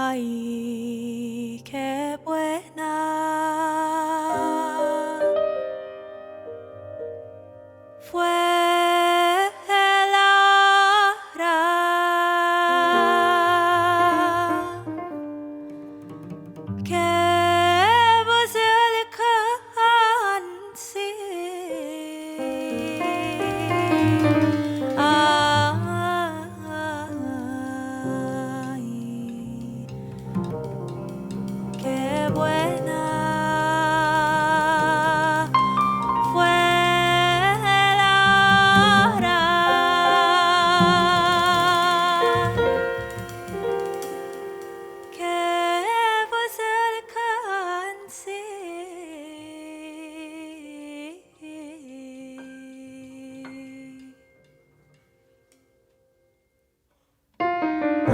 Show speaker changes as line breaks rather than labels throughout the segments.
Ay, qué buena fue la hora que vos alcancé. Qué buena fue la hora que vos alcancé.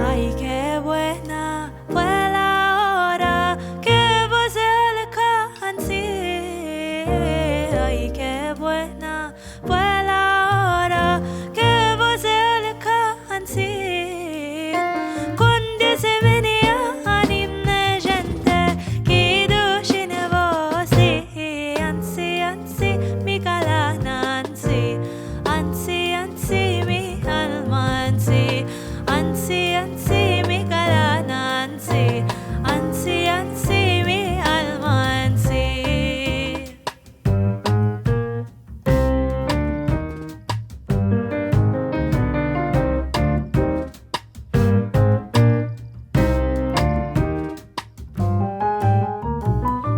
Ay, qué buena fue la hora que vos alcancé. Ay, qué buena fue la hora que vos alcancé. Con dice venía anime gente que dushine vos ansi ansi mi calana ansi ansi ansi mi alma ansi ansi ansi mi calana ansi ansi ansi mi alma ansi.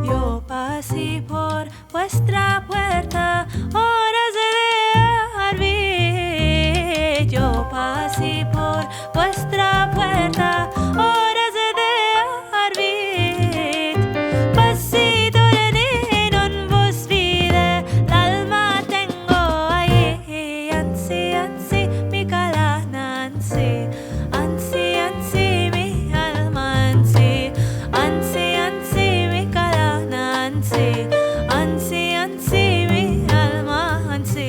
Yo pasé por vuestra puerta, horas de arbit. Yo pasé por vuestra puerta, horas de arbit. Pasito de nino en vos vide, la alma tengo ahí. Ansi, ansi, mi calana, ansi, ansi, ansi, mi alma, ansi, ansi, ansi, mi calana, ansi, ansi, ansi, mi alma, ansi.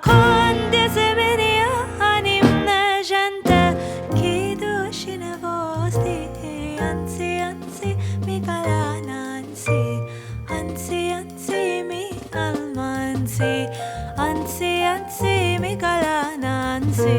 Con dice venía anime gente que dushine vos ansi ansi mi calana ansi ansi ansi mi alma ansi ansi ansi mi calana ansi